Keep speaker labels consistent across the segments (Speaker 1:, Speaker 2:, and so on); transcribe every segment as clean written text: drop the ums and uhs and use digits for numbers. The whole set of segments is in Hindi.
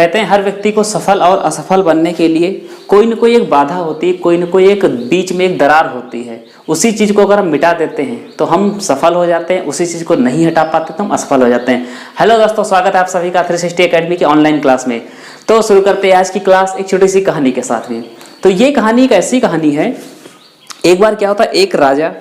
Speaker 1: कहते हैं हर व्यक्ति को सफल और असफल बनने के लिए कोई न कोई एक बाधा होती है, कोई न कोई एक बीच में एक दरार होती है। उसी चीज़ को अगर हम मिटा देते हैं तो हम सफल हो जाते हैं, उसी चीज़ को नहीं हटा पाते तो हम असफल हो जाते हैं। हेलो दोस्तों, स्वागत है आप सभी का 360 एकेडमी की ऑनलाइन क्लास में। तो शुरू करते हैं आज की क्लास एक छोटी सी कहानी के साथ में। तो ये कहानी एक ऐसी कहानी है, एक बार क्या होता है, एक राजा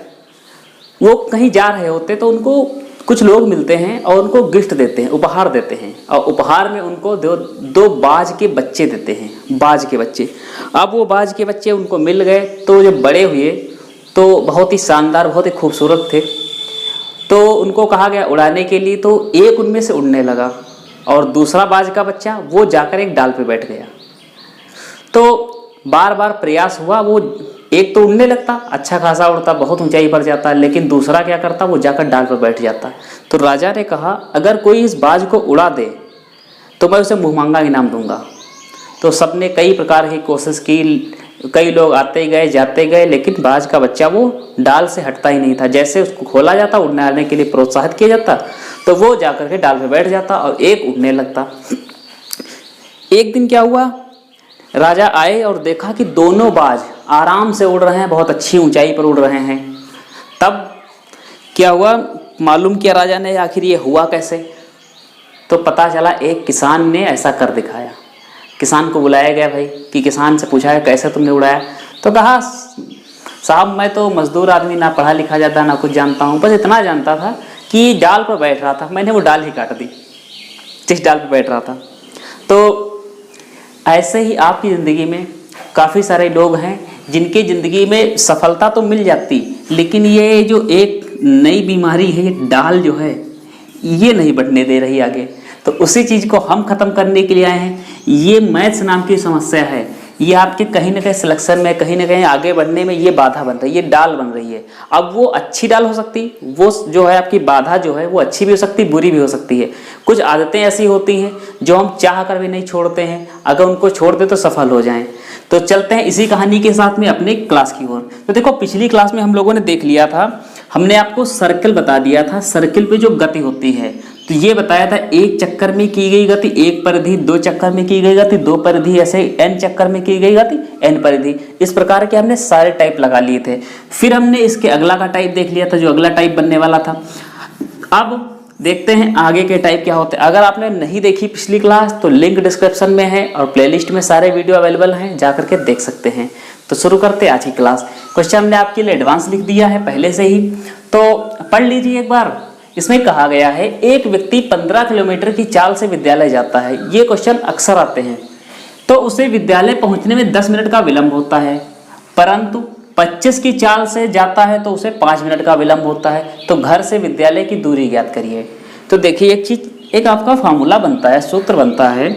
Speaker 1: वो कहीं जा रहे होते तो उनको कुछ लोग मिलते हैं और उनको गिफ्ट देते हैं, उपहार देते हैं, और उपहार में उनको दो बाज के बच्चे देते हैं, बाज के बच्चे। अब वो बाज के बच्चे उनको मिल गए तो जब बड़े हुए तो बहुत ही शानदार, बहुत ही खूबसूरत थे। तो उनको कहा गया उड़ाने के लिए, तो एक उनमें से उड़ने लगा और दूसरा बाज का बच्चा वो जाकर एक डाल पे बैठ गया। तो बार बार प्रयास हुआ, वो एक तो उड़ने लगता, अच्छा खासा उड़ता, बहुत ऊंचाई पर जाता, लेकिन दूसरा क्या करता, वो जाकर डाल पर बैठ जाता। तो राजा ने कहा अगर कोई इस बाज को उड़ा दे तो मैं उसे मुँहमांगा इनाम दूंगा। तो सबने कई प्रकार की कोशिश की, कई लोग आते गए जाते गए, लेकिन बाज का बच्चा वो डाल से हटता ही नहीं था। जैसे उसको खोला जाता, उड़ने आने के लिए प्रोत्साहित किया जाता, तो वो जाकर के डाल पर बैठ जाता और एक उड़ने लगता। एक दिन क्या हुआ, राजा आए और देखा कि दोनों बाज आराम से उड़ रहे हैं, बहुत अच्छी ऊंचाई पर उड़ रहे हैं। तब क्या हुआ, मालूम किया राजा ने आखिर ये हुआ कैसे। तो पता चला एक किसान ने ऐसा कर दिखाया। किसान को बुलाया गया भाई, कि किसान से पूछा है कैसे तुमने उड़ाया। तो कहा साहब मैं तो मजदूर आदमी, ना पढ़ा लिखा ज़्यादा ना कुछ जानता हूँ, बस इतना जानता था कि डाल पर बैठ रहा था, मैंने वो डाल ही काट दी जिस डाल पर बैठ रहा था। तो ऐसे ही आपकी ज़िंदगी में काफ़ी सारे लोग हैं जिनकी ज़िंदगी में सफलता तो मिल जाती, लेकिन ये जो एक नई बीमारी है, ये डाल जो है ये नहीं बढ़ने दे रही आगे। तो उसी चीज़ को हम ख़त्म करने के लिए आए हैं। ये मैथ्स नाम की समस्या है, ये आपके कहीं ना कहीं सिलेक्शन में, कहीं ना कहीं आगे बढ़ने में ये बाधा बन रही है, ये डाल बन रही है। अब वो अच्छी डाल हो सकती, वो जो है आपकी बाधा जो है वो अच्छी भी हो सकती, बुरी भी हो सकती है। कुछ आदतें ऐसी होती हैं जो हम चाह कर भी नहीं छोड़ते हैं, अगर उनको छोड़ दे तो सफल हो जाएं। तो चलते हैं इसी कहानी के साथ में अपने क्लास की ओर। तो देखो पिछली क्लास में हम लोगों ने देख लिया था, हमने आपको सर्कल बता दिया था, सर्कल पे जो गति होती है तो ये बताया था एक चक्कर में की गई गति एक परिधि, दो चक्कर में की गई गति दो परिधि, ऐसे n चक्कर में की गई गति n परिधि। इस प्रकार के हमने सारे टाइप लगा लिए थे। फिर हमने इसके अगला का टाइप देख लिया था, जो अगला टाइप बनने वाला था। अब देखते हैं आगे के टाइप क्या होते हैं। अगर आपने नहीं देखी पिछली क्लास तो लिंक डिस्क्रिप्शन में है और प्लेलिस्ट में सारे वीडियो अवेलेबल हैं, जा करके देख सकते हैं। तो शुरू करते हैं आज की क्लास। क्वेश्चन हमने आपके लिए एडवांस लिख दिया है पहले से ही, तो पढ़ लीजिए एक बार। इसमें कहा गया है एक व्यक्ति 15 किलोमीटर की चाल से विद्यालय जाता है। ये क्वेश्चन अक्सर आते हैं। तो उसे विद्यालय पहुंचने में 10 मिनट का विलंब होता है, परंतु 25 की चाल से जाता है तो उसे 5 मिनट का विलंब होता है। तो घर से विद्यालय की दूरी ज्ञात करिए। तो देखिए एक चीज, एक आपका फार्मूला बनता है, सूत्र बनता है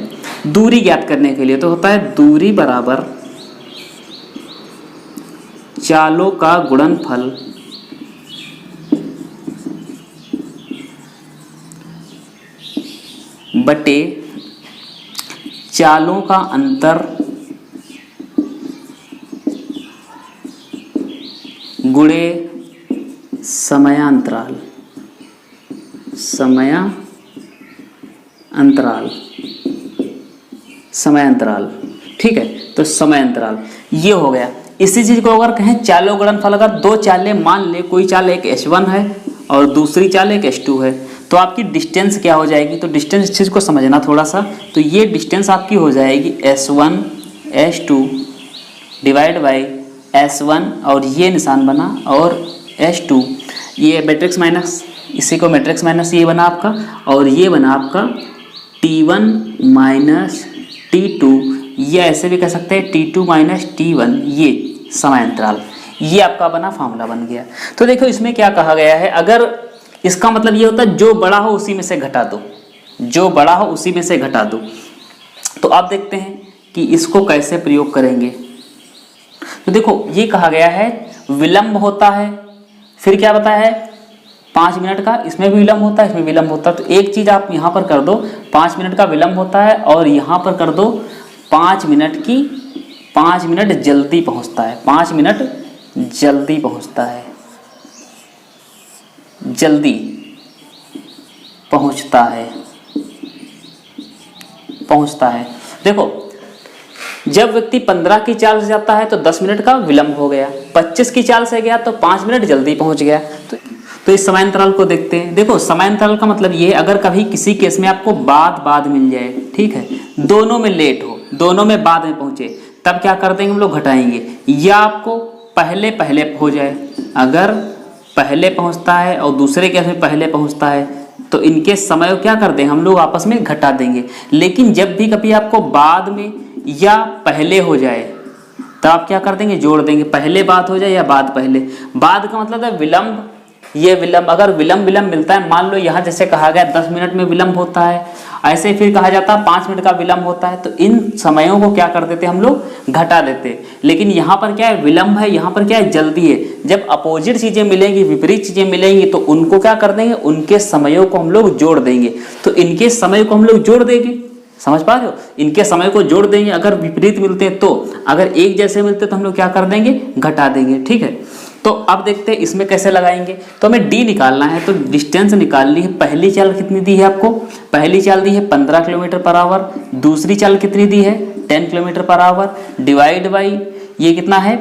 Speaker 1: दूरी ज्ञात करने के लिए। तो होता है दूरी बराबर चालों का गुणनफल बटे चालों का अंतर गुणे समयांतराल। समयांतराल ठीक है। तो समयांतराल ये हो गया। इसी चीज को अगर कहें चालों गुणनफल, अगर दो चालें मान ले, कोई चाल एक h1 है और दूसरी चाल एक h2 है, तो आपकी डिस्टेंस क्या हो जाएगी। तो डिस्टेंस चीज को समझना थोड़ा सा। तो ये डिस्टेंस आपकी हो जाएगी s1 s2 divide by s1 और ये निशान बना और s2, ये मैट्रिक्स माइनस, इसी को मैट्रिक्स माइनस ये बना आपका, और ये बना आपका t1 माइनस t2, ये ऐसे भी कह सकते हैं t2 माइनस t1, ये समांतराल। ये आपका बना फार्मूला बन गया। तो देखो इसमें क्या कहा गया है, अगर इसका मतलब ये होता है जो बड़ा हो उसी में से घटा दो, जो बड़ा हो उसी में से घटा दो। तो आप देखते हैं कि इसको कैसे प्रयोग करेंगे। तो देखो ये कहा गया है विलंब होता है, फिर क्या बताया है 5 मिनट का, इसमें भी विलंब होता है, इसमें विलंब होता है। तो एक चीज आप यहाँ पर कर दो, 5 मिनट का विलंब होता है, और यहाँ पर कर दो 5 मिनट की, 5 मिनट जल्दी पहुँचता है, 5 मिनट जल्दी पहुँचता है, जल्दी पहुँचता है, पहुंचता है। देखो, जब व्यक्ति 15 की चाल से जाता है तो 10 मिनट का विलंब हो गया, 25 की चाल से गया तो 5 मिनट जल्दी पहुंच गया। तो इस समांतराल को देखते हैं। देखो, समांतराल का मतलब ये है, अगर कभी किसी केस में आपको बाद मिल जाए, ठीक है, दोनों में लेट हो, दोनों में बाद में पहुंचे, तब क्या कर देंगे हम लोग, घटाएंगे। या आपको पहले पहले हो जाए, अगर पहले पहुंचता है और दूसरे केस में पहले पहुंचता है तो इनके समय को क्या कर देंगे हम लोग, आपस में घटा देंगे। लेकिन जब भी कभी आपको बाद में या पहले हो जाए तब आप क्या कर देंगे, जोड़ देंगे। पहले बाद हो जाए या बाद पहले। बाद का मतलब है विलंब, ये विलंब, अगर विलंब मिलता है, मान लो यहाँ जैसे कहा गया 10 मिनट में विलंब होता है, ऐसे फिर कहा जाता है 5 मिनट का विलंब होता है, तो इन समयों को क्या कर देते हम लोग, घटा देते। लेकिन यहाँ पर क्या है, विलंब है, यहाँ पर क्या है, जल्दी है। जब अपोजिट चीजें मिलेंगी, विपरीत चीजें मिलेंगी, तो उनको क्या कर देंगे, उनके समयों को हम लोग जोड़ देंगे। तो इनके समय को हम लोग जोड़ देंगे, समझ पा रहे हो, इनके समय को जोड़ देंगे। अगर विपरीत मिलते हैं तो, अगर एक जैसे मिलते हैं तो हम लोग क्या कर देंगे, घटा देंगे, ठीक है। तो अब देखते हैं इसमें कैसे लगाएंगे। तो हमें डी निकालना है, तो डिस्टेंस निकालनी है। पहली चाल कितनी दी है आपको, पहली चाल दी है 15 किलोमीटर पर आवर, दूसरी चाल कितनी दी है 10 kilometre per hour, divide by ये कितना है।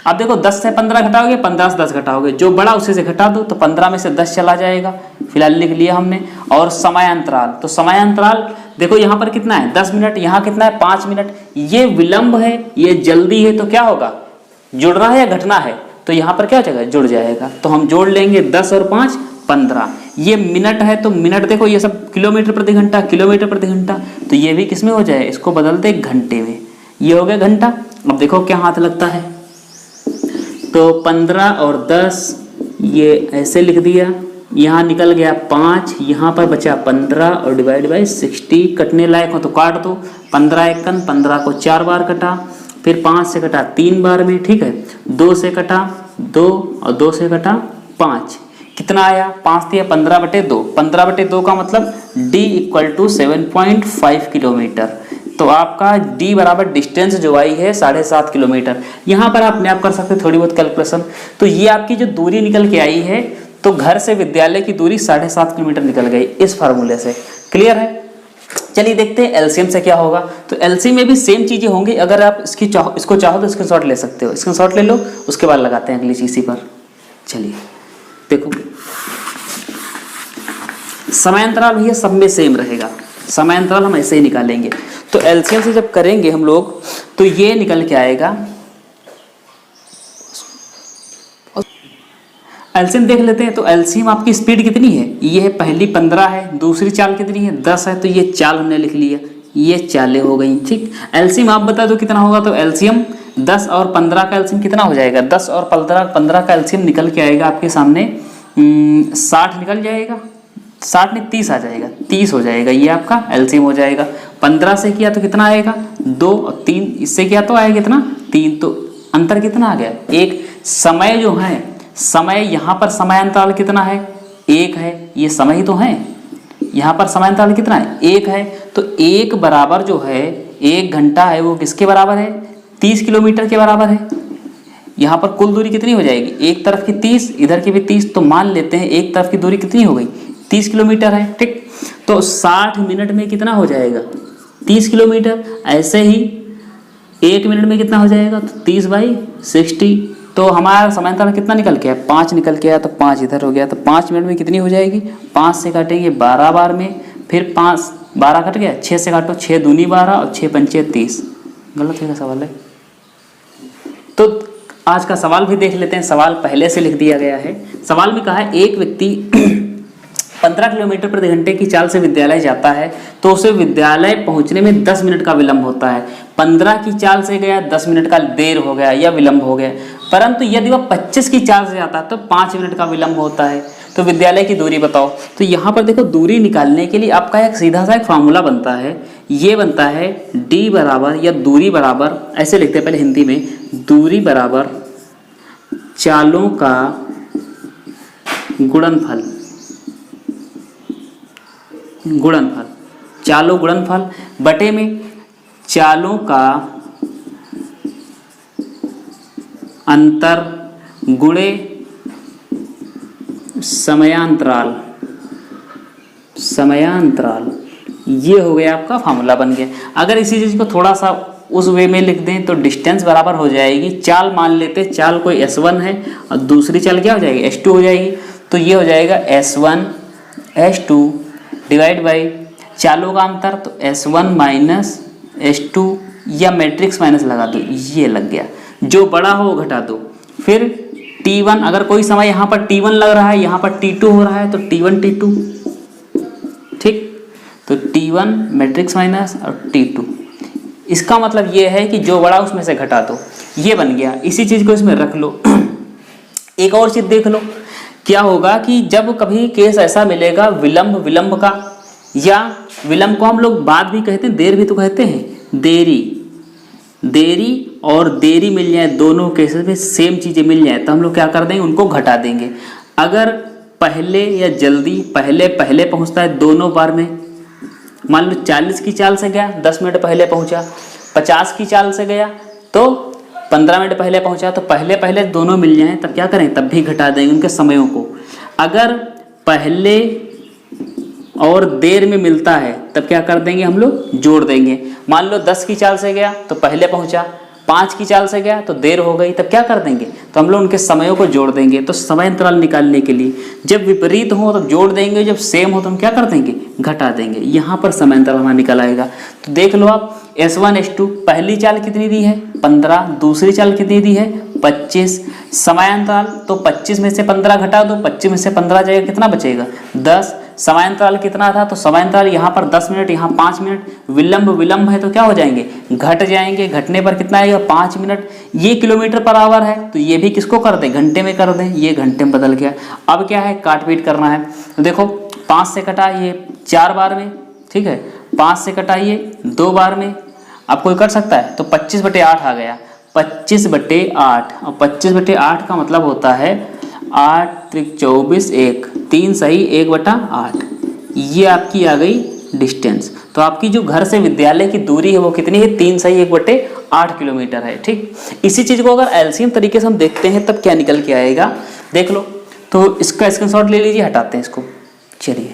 Speaker 1: अब देखो 10 से 15 घटाओगे, 15 से 10 घटाओगे, जो बड़ा उसे से घटा दो, तो 15 में से 10 चला जाएगा, फिलहाल लिख लिया हमने। और समयांतराल, तो समयांतराल देखो यहाँ पर कितना है 10 मिनट, यहाँ कितना है 5 मिनट। ये विलंब है, ये जल्दी है, तो क्या होगा, जुड़ना है या घटना है, तो यहाँ पर क्या हो जाएगा, जुड़ जाएगा। तो हम जोड़ लेंगे 10 और 5 15। ये मिनट है तो मिनट, देखो ये सब किलोमीटर प्रति घंटा, किलोमीटर प्रति घंटा, तो ये भी किसमें हो जाए, इसको बदलते घंटे में। ये हो गया घंटा। अब देखो क्या हाथ लगता है, तो 15 और 10 ये ऐसे लिख दिया, यहाँ निकल गया 5, यहाँ पर बचा 15 और डिवाइड बाई 60। कटने लायक हो तो काट दो, 15 एकन, 15 को 4 बार कटा, फिर 5 से कटा 3 बार में, ठीक है, 2 से कटा 2 और 2 से कटा 5, कितना आया 5 दिया 15/2। 15/2 का मतलब d = 7.5 किलोमीटर। तो आपका d बराबर डिस्टेंस जो आई है 7.5 किलोमीटर। यहाँ पर आप मैप कर सकते हैं थोड़ी बहुत कैलकुलेशन। तो ये आपकी जो दूरी निकल के आई है, तो घर से विद्यालय की दूरी 7.5 किलोमीटर निकल गई इस फार्मूले से। क्लियर है। चलिए देखते हैं एलसीएम से क्या होगा। तो एलसीएम में भी सेम चीजें होंगी। अगर आप इसको चाहो तो स्क्रीनशॉट ले सकते हो, स्क्रीनशॉट ले लो, उसके बाद लगाते हैं अगली चीज इसी पर। चलिए देखो, समयांतराल भैया सब में सेम रहेगा, समयांतराल हम ऐसे ही निकालेंगे। तो एलसीएम से जब करेंगे हम लोग तो ये निकल के आएगा। एलसीएम देख लेते हैं। तो एलसीएम आपकी स्पीड कितनी है, ये है पहली 15 है, दूसरी चाल कितनी है 10 है, तो ये चाल हमने लिख लिया, ये चालें हो गई, ठीक। एलसीएम आप बता दो कितना होगा। तो एलसीएम 10 और 15 का एलसीएम कितना हो जाएगा, 10 और 15 का एलसीएम निकल के आएगा आपके सामने 60 निकल जाएगा, 60 नहीं 30 आ जाएगा, 30 हो जाएगा, ये आपका एलसीएम हो जाएगा। 15 से किया तो कितना आएगा 2 और 3, इससे किया तो आएगा कितना 3, तो अंतर कितना आ गया 1। समय जो है, समय यहाँ पर समयांतराल कितना है 1 है, ये समय ही तो है, यहाँ पर समयांतराल कितना है 1 है। तो 1 बराबर जो है 1 घंटा है वो किसके बराबर है 30 किलोमीटर के बराबर है। यहाँ पर कुल दूरी कितनी हो जाएगी, एक तरफ की 30 इधर की भी 30, तो मान लेते हैं एक तरफ की दूरी कितनी हो गई 30 किलोमीटर है, ठीक। तो 60 मिनट में कितना हो जाएगा 30 किलोमीटर। ऐसे ही 1 मिनट में कितना हो जाएगा, तो 30/60। तो हमारा समयांतराल कितना निकल के आया 5 निकल के आया, तो 5 इधर हो गया, तो 5 मिनट में कितनी हो जाएगी, 5 से काटेंगे 12 बार में, फिर 5 12 कट गया, 6 से काटो 6 दूनी 12 और 6 पंचे 30। गलत है सवाल है। तो आज का सवाल भी देख लेते हैं। सवाल पहले से लिख दिया गया है। सवाल में कहा है एक व्यक्ति 15 किलोमीटर प्रति घंटे की चाल से विद्यालय जाता है, तो उसे विद्यालय पहुंचने में 10 मिनट का विलंब होता है। 15 की चाल से गया, 10 मिनट का देर हो गया या विलंब हो गया। परंतु यदि वह 25 की चाल से जाता है तो 5 मिनट का विलंब होता है। तो विद्यालय की दूरी बताओ। तो यहाँ पर देखो, दूरी निकालने के लिए आपका एक सीधा सा एक फार्मूला बनता है। ये बनता है d बराबर या दूरी बराबर, ऐसे लिखते हैं पहले हिंदी में, दूरी बराबर चालों का गुणनफल, चालों गुणनफल बटे में चालों का अंतर गुणे समयांतराल। ये हो गया आपका फार्मूला बन गया। अगर इसी चीज़ को थोड़ा सा उस वे में लिख दें तो डिस्टेंस बराबर हो जाएगी, चाल मान लेते, चाल कोई S1 है और दूसरी चाल क्या हो जाएगी, S2 हो जाएगी। तो ये हो जाएगा S1 S2 डिवाइड बाई चालों का अंतर, तो S1 माइनस S2 या मैट्रिक्स माइनस लगा दो, ये लग गया। जो बड़ा हो वो घटा दो। फिर T1, अगर कोई समय यहाँ पर T1 लग रहा है, यहाँ पर T2 हो रहा है, तो T1 T2, ठीक। तो T1 मैट्रिक्स माइनस और T2, इसका मतलब ये है कि जो बड़ा उसमें से घटा दो, ये बन गया। इसी चीज़ को इसमें रख लो। एक और चीज़ देख लो, क्या होगा कि जब कभी केस ऐसा मिलेगा विलंब का, या विलंब को हम लोग बाद भी कहते हैं, देर भी तो कहते हैं, देरी और देरी मिल जाए, दोनों केसेस में सेम चीज़ें मिल जाए, तो हम लोग क्या कर देंगे, उनको घटा देंगे। अगर पहले या जल्दी, पहले पहुंचता है दोनों बार में, मान लो 40 की चाल से गया 10 मिनट पहले पहुंचा, 50 की चाल से गया तो 15 मिनट पहले पहुंचा, तो पहले दोनों मिल जाएं, तब क्या करें, तब भी घटा देंगे उनके समयों को। अगर पहले और देर में मिलता है तब क्या कर देंगे, हम लोग जोड़ देंगे। मान लो 10 की चाल से गया तो पहले पहुंचा, 5 की चाल से गया तो देर हो गई, तब क्या कर देंगे, तो हम लोग उनके समयों को जोड़ देंगे। तो समय अंतराल निकालने के लिए जब विपरीत हो तो जोड़ देंगे, जब सेम हो तो हम क्या कर देंगे, घटा देंगे। यहाँ पर समय अंतराल हमारा निकल आएगा। तो देख लो आप, S1 S2 पहली चाल कितनी दी है, 15, दूसरी चाल कितनी दी है, 25। समय अंतराल तो 25 में से 15 घटा दो, 25 में से 15 जाएगा, कितना बचेगा, 10। समय अंतराल कितना था, तो समय अंतराल यहाँ पर 10 मिनट, यहाँ 5 मिनट। विलंब है तो क्या हो जाएंगे, घट जाएंगे। घटने पर कितना आएगा, 5 मिनट। ये किलोमीटर पर आवर है तो ये भी किसको कर दें, घंटे में कर दें, ये घंटे में बदल गया। अब क्या है, काट पीट करना है। तो देखो 5 से कटाइए 4 बार में, ठीक है, 5 से कटाइए 2 बार में, अब कोई कर सकता है। तो 25/8 आ गया, 25/8, और 25/8 का मतलब होता है 8 त्रिक 24, 1 3 सही 1/8, ये आपकी आ गई डिस्टेंस। तो आपकी जो घर से विद्यालय की दूरी है वो कितनी है, 3 सही 1/8 किलोमीटर है, ठीक। इसी चीज़ को अगर एलसीएम तरीके से हम देखते हैं तब क्या निकल के आएगा, देख लो। तो इसका स्क्रीनशॉट ले लीजिए, हटाते हैं इसको। चलिए,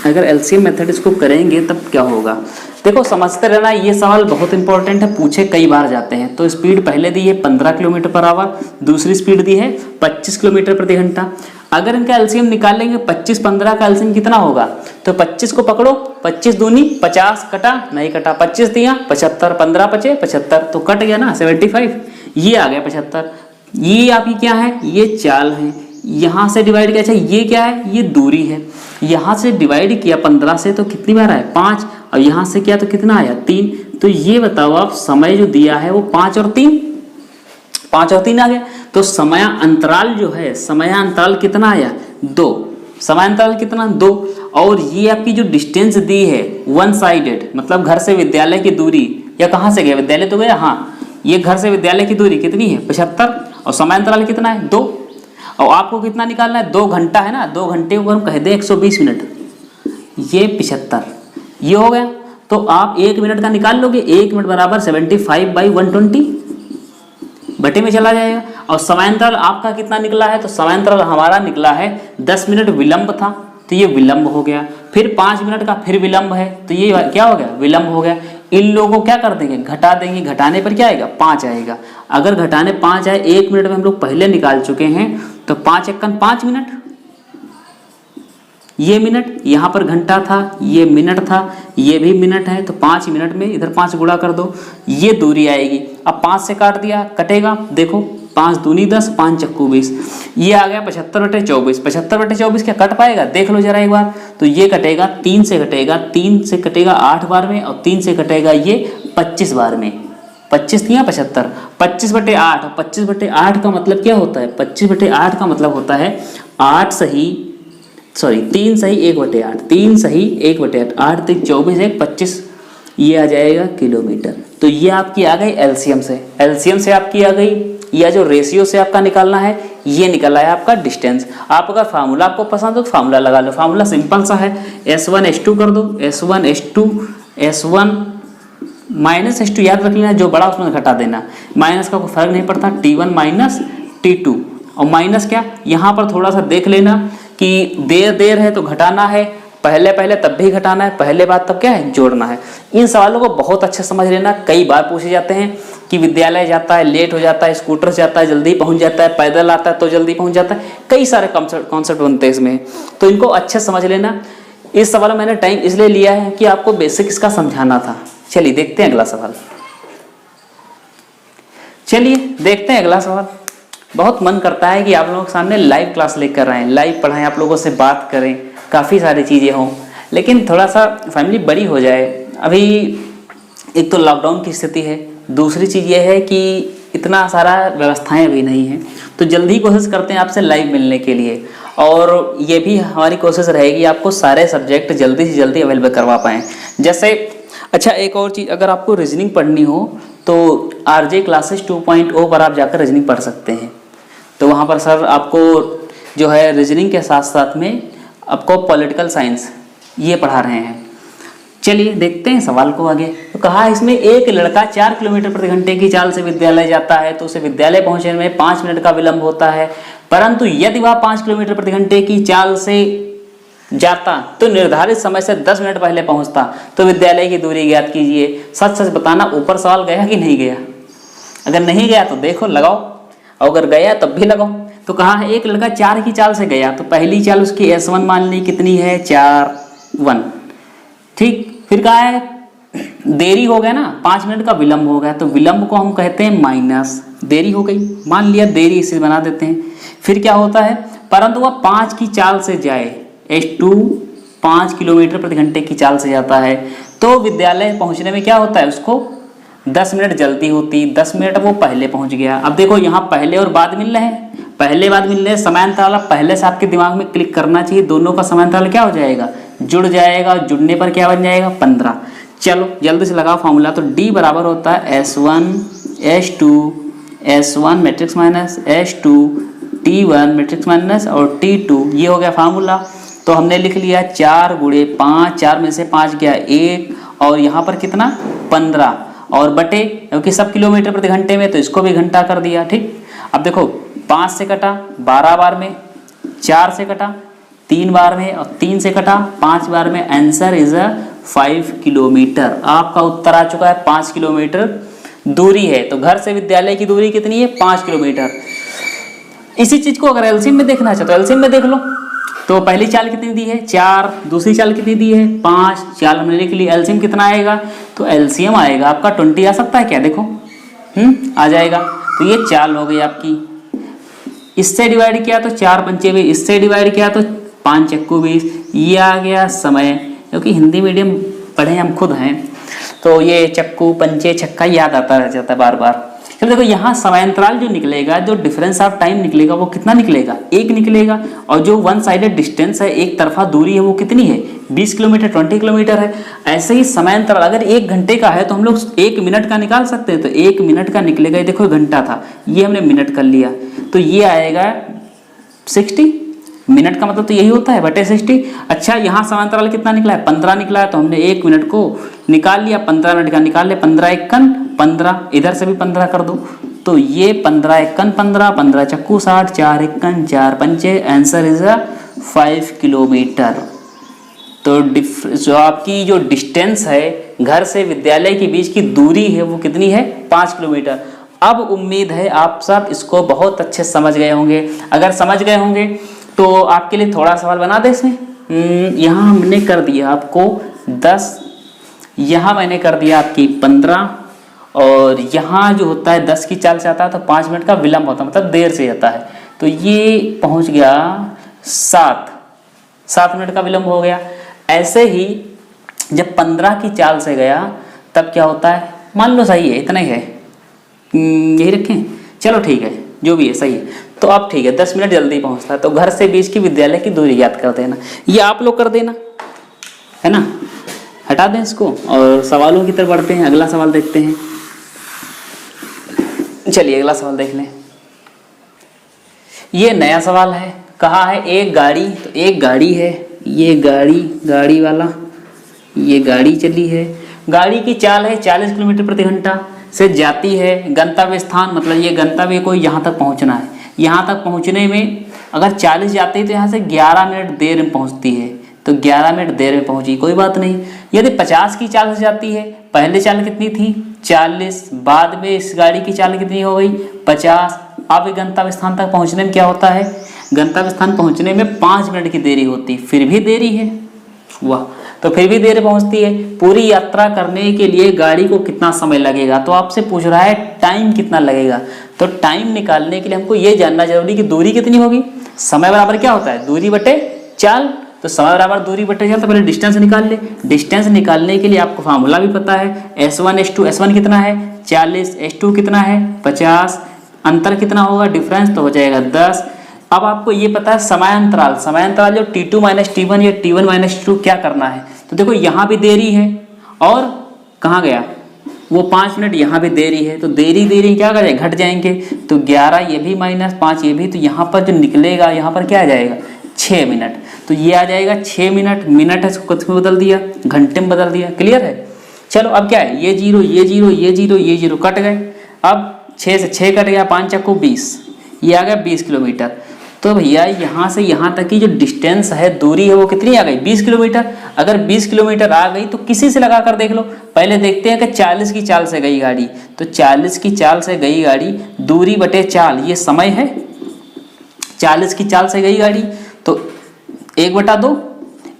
Speaker 1: अगर एलसीएम मेथड इसको करेंगे तब क्या होगा, देखो समझते रहना, ये सवाल बहुत इंपॉर्टेंट है, पूछे कई बार जाते हैं। तो स्पीड पहले दी है 15 किलोमीटर पर आवर, दूसरी स्पीड दी है 25 किलोमीटर प्रति घंटा। अगर इनका एलसीएम निकालेंगे 25-15 का एलसीएम कितना होगा, तो 25 को पकड़ो, 25 दूनी 50, कटा नहीं कटा, 25 दिया 75, 15 बचे 75, तो कट गया ना 75, ये आ गया 75। ये आपकी क्या है, ये चाल है, यहाँ से डिवाइड किया, अच्छा ये क्या है, ये दूरी है, यहाँ से डिवाइड किया 15 से तो कितनी बार आया, 5, और यहाँ से किया तो कितना आया, 3। तो ये बताओ आप, समय जो दिया है वो 5 और 3 आ गया। तो समय अंतराल जो है, समय अंतराल कितना आया, 2। समय अंतराल कितना, 2। और ये आपकी जो डिस्टेंस दी है वन साइडेड, मतलब घर से विद्यालय की दूरी, या कहाँ से गया, विद्यालय तो गया, हाँ, ये घर से विद्यालय की दूरी कितनी है, 75, और समय अंतराल कितना है, 2। और आपको कितना निकालना है, 2 घंटा है ना, 2 घंटे को हम कह दें 120 मिनट, ये 75, ये हो गया। तो आप 1 मिनट का निकाल लोगे, 1 मिनट बराबर 75/120 बटे में चला जाएगा। और समांतराल आपका कितना निकला है, तो समांतराल हमारा निकला है 10 मिनट विलंब था, तो ये विलंब हो गया। फिर 5 मिनट का फिर विलंब है, तो ये क्या हो गया, विलंब हो गया। इन लोगों को क्या कर देंगे, घटा देंगे, घटाने पर क्या आएगा, 5 आएगा। अगर घटाने 5 आए, 1 मिनट में हम लोग पहले निकाल चुके हैं, तो 5 × 5 मिनट, ये मिनट, यहाँ पर घंटा था, ये मिनट था, ये भी मिनट है, तो 5 मिनट में इधर 5 गुणा कर दो, ये दूरी आएगी। अब 5 से काट दिया, कटेगा, देखो 5 दूनी 10, 5 चक्कू 20, ये आ गया 75/24। 75/24 क्या कट पाएगा, देख लो जरा एक बार। तो ये कटेगा, 3 से कटेगा, 3 से कटेगा 8 बार में, और 3 से कटेगा ये 25 बार में। 25 दिया 75, 25/8, और 25/8 का मतलब क्या होता है, 25/8 का मतलब होता है 3 सही 1/8, 3 सही 1/8, 8 3 24, 1 25, ये आ जाएगा किलोमीटर। तो ये आपकी आ गई एलसीएम से आपकी आ गई, या जो रेशियो से आपका निकालना है, ये निकला है आपका डिस्टेंस। आप अगर फार्मूला आपको पसंद हो तो फार्मूला लगा लो, फार्मूला सिंपल सा है, S1 S2 कर दो, S1 माइनस S2 याद रख लेना, जो बड़ा उसमें घटा देना, माइनस का कोई फर्क नहीं पड़ता, T1 माइनस T2, और माइनस क्या, यहाँ पर थोड़ा सा देख लेना कि देर है तो घटाना है, पहले पहले तब भी घटाना है, पहले बाद तब क्या है, जोड़ना है। इन सवालों को बहुत अच्छे समझ लेना, कई बार पूछे जाते हैं कि विद्यालय जाता है लेट हो जाता है, स्कूटर से जाता है जल्दी पहुंच जाता है, पैदल आता है तो जल्दी पहुंच जाता है, कई सारे कॉन्सेप्ट बनते हैं इसमें, तो इनको अच्छे समझ लेना। इस सवाल में मैंने टाइम इसलिए लिया है कि आपको बेसिक इसका समझाना था। चलिए देखते हैं अगला सवाल। चलिए देखते हैं अगला सवाल। बहुत मन करता है कि आप लोगों के सामने लाइव क्लास लेकर आएँ, लाइव पढ़ाएं, आप लोगों से बात करें, काफ़ी सारी चीज़ें हों, लेकिन थोड़ा सा फैमिली बड़ी हो जाए। अभी एक तो लॉकडाउन की स्थिति है, दूसरी चीज़ ये है कि इतना सारा व्यवस्थाएं अभी नहीं हैं, तो जल्दी कोशिश करते हैं आपसे लाइव मिलने के लिए, और ये भी हमारी कोशिश रहेगी आपको सारे सब्जेक्ट जल्दी से जल्दी अवेलेबल करवा पाएँ। जैसे अच्छा एक और चीज़, अगर आपको रीजनिंग पढ़नी हो तो आरजे क्लासेस 2.0 पर आप जाकर रीजनिंग पढ़ सकते हैं। तो वहाँ पर सर आपको जो है रीजनिंग के साथ साथ में आपको पॉलिटिकल साइंस ये पढ़ा रहे हैं। चलिए देखते हैं सवाल को आगे। तो कहा इसमें एक लड़का 4 किलोमीटर प्रति घंटे की चाल से विद्यालय जाता है तो उसे विद्यालय पहुंचने में 5 मिनट का विलंब होता है, परंतु यदि वह 5 किलोमीटर प्रति घंटे की चाल से जाता तो निर्धारित समय से 10 मिनट पहले पहुंचता, तो विद्यालय की दूरी ज्ञात कीजिए। सच सच बताना ऊपर सवाल गया कि नहीं गया। अगर नहीं गया तो देखो लगाओ, अगर गया तब भी लगाओ। तो कहा है एक लड़का 4 की चाल से गया, तो पहली चाल उसकी S1 मान ली कितनी है 4 ठीक। फिर कहा है देरी हो गया ना, 5 मिनट का विलंब हो गया, तो विलंब को हम कहते हैं माइनस, देरी हो गई, मान लिया देरी, इसे बना देते हैं। फिर क्या होता है, परंतु वह 5 की चाल से जाए, S2 5 किलोमीटर प्रति घंटे की चाल से जाता है, तो विद्यालय पहुंचने में क्या होता है, उसको 10 मिनट जल्दी होती, 10 मिनट वो पहले पहुंच गया। अब देखो यहाँ पहले और बाद मिल रहे हैं, पहले बाद मिल रहे हैं, समांतराल पहले से आपके दिमाग में क्लिक करना चाहिए, दोनों का समांतराल क्या हो जाएगा, जुड़ जाएगा, जुड़ने पर क्या बन जाएगा 15। चलो जल्दी से लगाओ फॉर्मूला। तो D बराबर होता है S1 S2 S1 matrix minus S2 T1 matrix minus और T2, ये हो गया फार्मूला। तो हमने लिख लिया 4 गुणे 5, 4 में से 5 गया 1, और यहाँ पर कितना 15, और बटे, क्योंकि सब किलोमीटर प्रति घंटे में तो इसको भी घंटा कर दिया। ठीक, अब देखो 5 से कटा 12 बार में, 4 से कटा 3 बार में, और 3 से कटा 5 बार में, आंसर इज 5 किलोमीटर। आपका उत्तर आ चुका है 5 किलोमीटर दूरी है। तो घर से विद्यालय की दूरी कितनी है 5 किलोमीटर। इसी चीज को अगर एलसीएम में देखना चाहे तो एलसीएम में देख लो। तो पहली चाल कितनी दी है 4, दूसरी चाल कितनी दी है 5, चाल हमने लिख ली, एलसीएम कितना आएगा, तो एलसीएम आएगा आपका 20 आ सकता है क्या, देखो आ जाएगा। तो ये चाल हो गई आपकी, इससे डिवाइड किया तो 4 पंचे 20, इससे डिवाइड किया तो 5 चक्कू 20, ये आ गया समय। क्योंकि हिंदी मीडियम पढ़े हम खुद हैं, तो ये चक्कू पंचे छक्का याद आता रह जाता है बार बार। चलो देखो यहाँ समांतराल जो निकलेगा, जो डिफरेंस ऑफ टाइम निकलेगा वो कितना निकलेगा, 1 निकलेगा, और जो वन साइडेड डिस्टेंस है, एक तरफा दूरी है, वो कितनी है 20 किलोमीटर 20 किलोमीटर है। ऐसे ही समांतराल अगर 1 घंटे का है तो हम लोग 1 मिनट का निकाल सकते हैं, तो 1 मिनट का निकलेगा, ये देखो घंटा था, ये हमने मिनट कर लिया, तो ये आएगा 60 मिनट का, मतलब तो यही होता है बटे 60। अच्छा यहाँ समांतराल कितना निकला है 15 निकला है, तो हमने 1 मिनट को निकाल लिया, 15 मिनट का निकाल लिया, 15 एकन 15, इधर से भी 15 कर दो, तो ये 15 एकन 15, 15 चक्कू 60, 4 एकन 4 पंचे, आंसर इज 5 किलोमीटर। तो जो आपकी जो डिस्टेंस है घर से विद्यालय के बीच की दूरी है वो कितनी है 5 किलोमीटर। अब उम्मीद है आप सब इसको बहुत अच्छे समझ गए होंगे। अगर समझ गए होंगे तो आपके लिए थोड़ा सवाल बना दे इसमें। यहाँ हमने कर दिया आपको 10, यहाँ मैंने कर दिया आपकी 15, और यहाँ जो होता है 10 की चाल से आता है तो 5 मिनट का विलंब होता है, मतलब देर से आता है, तो ये पहुँच गया 7 मिनट का विलंब हो गया। ऐसे ही जब 15 की चाल से गया तब क्या होता है, मान लो सही है, इतना ही है, यही रखें, चलो ठीक है, जो भी है सही है। तो अब ठीक है 10 मिनट जल्दी पहुंचता है, तो घर से बीच की विद्यालय की दूरी याद कर देना, ये आप लोग कर देना, है ना। हटा दें इसको और सवालों की तरफ बढ़ते हैं। अगला सवाल देखते हैं। चलिए अगला सवाल देख लें। ये नया सवाल है, कहा है एक गाड़ी, तो एक गाड़ी है, ये गाड़ी वाला, ये गाड़ी चली है, गाड़ी की चाल है 40 किलोमीटर प्रति घंटा से जाती है, गंतव्य स्थान, मतलब ये गंतव्य को यहाँ तक पहुँचना है, यहाँ तक पहुँचने में अगर 40 जाती है तो यहाँ से 11 मिनट देर में पहुँचती है, तो 11 मिनट देर में पहुंची, कोई बात नहीं। यदि 50 की चाल से जाती है, पहले चाल कितनी थी 40, बाद में इस गाड़ी की चाल कितनी हो गई 50। अब गंतव्य स्थान तक पहुंचने में क्या होता है, गंतव्य स्थान पहुंचने में 5 मिनट की देरी होती, फिर भी देरी है, वाह, तो फिर भी देर पहुंचती है। पूरी यात्रा करने के लिए गाड़ी को कितना समय लगेगा, तो आपसे पूछ रहा है टाइम कितना लगेगा। तो टाइम निकालने के लिए हमको ये जानना जरूरी कि दूरी कितनी होगी। समय बराबर क्या होता है, दूरी बटे चाल। तो समय बराबर दूरी बटे चाल, तो पहले डिस्टेंस निकाल ले। डिस्टेंस निकालने के लिए आपको फार्मूला भी पता है, S1 S2, S1 कितना है 40, S2 कितना है 50, अंतर कितना होगा डिफरेंस, तो हो जाएगा 10। अब आपको ये पता है समयांतराल, समयांतराल जो T2 माइनस T1 या T1 माइनस T2 क्या करना है। तो देखो यहाँ भी देरी है और कहाँ गया वो 5 मिनट, यहाँ भी देरी है, तो देरी क्या कर जाएगा, घट जाएंगे। तो 11 ये भी माइनस 5 ये भी, तो यहाँ पर जो निकलेगा यहाँ पर क्या आ जाएगा 6 मिनट। तो ये आ जाएगा 6 मिनट, मिनट है इसको किस में बदल दिया, घंटे में बदल दिया। क्लियर है। चलो अब क्या है, ये जीरो ये जीरो ये जीरो ये जीरो कट गए। अब 6 से 6 कट गया, 5 चक्कू 20, ये आ गया 20 किलोमीटर। तो भैया यहाँ से यहाँ तक की जो डिस्टेंस है, दूरी है, वो कितनी आ गई 20 किलोमीटर। अगर 20 किलोमीटर आ गई तो किसी से लगा कर देख लो। पहले देखते हैं कि 40 की चाल से गई गाड़ी, तो 40 की चाल से गई गाड़ी, दूरी बटे चाल, ये समय है। 40 की चाल से गई गाड़ी तो 1/2,